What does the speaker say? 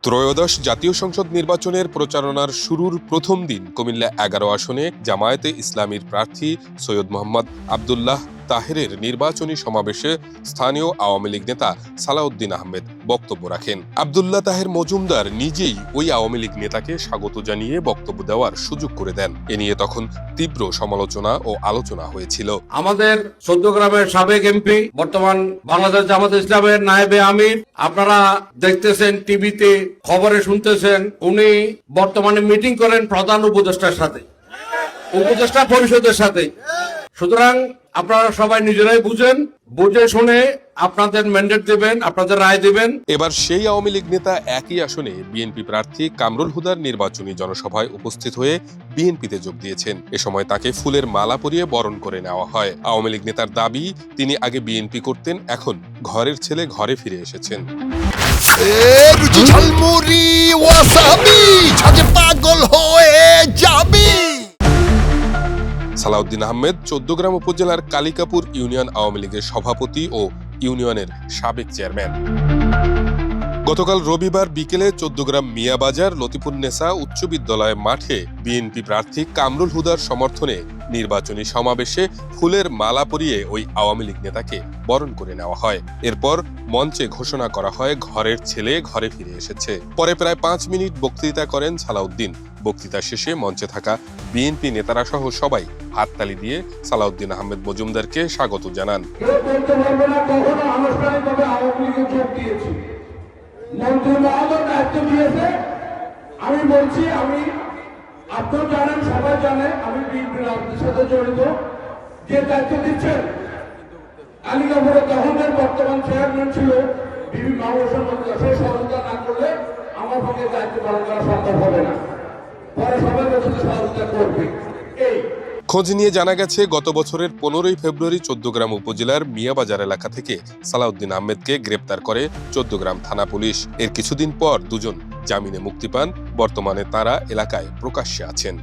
ত্রয়োদশ জাতীয় সংসদ নির্বাচনের প্রচারণার শুরুর প্রথম দিন কুমিল্লা ১১ আসনে জামায়াতে ইসলামীর প্রার্থী সৈয়দ মোহাম্মদ আবদুল্লাহ তাহেরের নির্বাচনী সমাবেশে স্থানীয় আওয়ামী লীগ নেতা সালাউদ্দিন আহমেদ বক্তব্য রাখেন। আবদুল্লাহ তাহের মজুমদার নিজেই ওই আওয়ামী লীগ নেতাকে স্বাগত জানিয়ে বক্তব্য দেওয়ার সুযোগ করে দেন। এ নিয়ে তখন তীব্র সমালোচনা ও আলোচনা হয়েছিল। আমাদের চৌদ্দগ্রামের সাবেক এমপি, বর্তমান বাংলাদেশ জামায়াতে ইসলামের নায়েবে আমির, আপনারা দেখতেছেন টিভিতে, খবরে শুনতেছেন, উনি বর্তমানে মিটিং করেন প্রধান উপদেষ্টার সাথে, উপদেষ্টা পরিষদের সাথে। সুতরাং আপনারা সবাই নিজেরাই বুঝে শুনে আপনাদের ম্যান্ডেট দেবেন, আপনাদের রায় দেবেন। এবার সেই আওয়ামী লীগ নেতা একই আসনে বিএনপি প্রার্থী কামরুল হুদার নির্বাচনী জনসভায় উপস্থিত হয়ে বিএনপিতে যোগ দিয়েছেন। এ সময় তাকে ফুলের মালা পরিয়ে বরণ করে নেওয়া হয়। আওয়ামী লীগ নেতার দাবি, তিনি আগে বিএনপি করতেন, এখন ঘরের ছেলে ঘরে ফিরে এসেছেন। পাগল হয়ে যাবি। সালাউদ্দিন আহমেদ চৌদ্দগ্রাম উপজেলার কালিকাপুর ইউনিয়ন আওয়ামী লীগের সভাপতি ও ইউনিয়নের সাবেক চেয়ারম্যান। গতকাল রবিবার বিকেলে চৌদ্দগ্রাম মিয়াবাজার লতিফুন্নেসা উচ্চ বিদ্যালয় মাঠে বিএনপি প্রার্থী কামরুল হুদার সমর্থনে নির্বাচনী সমাবেশে ফুলের মালা পরিয়ে ওই আওয়ামী লীগ নেতাকে বরণ করে নেওয়া হয়। এরপর মঞ্চে ঘোষণা করা হয়, ঘরের ছেলে ঘরে ফিরে এসেছে। পরে প্রায় 5 মিনিট বক্তৃতা করেন সালাউদ্দিন। বক্তৃতা শেষে মঞ্চে থাকা বিএনপি নেতারা সহ সবাই হাততালি দিয়ে সালাউদ্দিন আহমেদ মজুমদারকে স্বাগত জানান। আমি বলছি, আমি আপনারা জানেন, সবাই জানে, আমি বিএনপির রাজনীতির সাথে জড়িত। যে দায়িত্ব দিচ্ছেন, কালিকাপুরে তখনের বর্তমান চেয়ারম্যান ছিল বিবি মাহবুব মজুমদার, সে সহযোগিতা না করলে আমার পক্ষে দায়িত্ব পালন করা সম্ভব হবে না। পরে সবাই বলছে সহযোগিতা করবে। খোঁজ নিয়ে জানা গেছে, গত বছরের 15ই ফেব্রুয়ারি চৌদ্দগ্রাম উপজেলার মিয়াবাজার এলাকা থেকে সালাউদ্দিন আহমেদকে গ্রেপ্তার করে চৌদ্দগ্রাম থানা পুলিশ। এর কিছুদিন পর দুজন জামিনে মুক্তি পান। বর্তমানে তারা এলাকায় প্রকাশ্যে আছেন।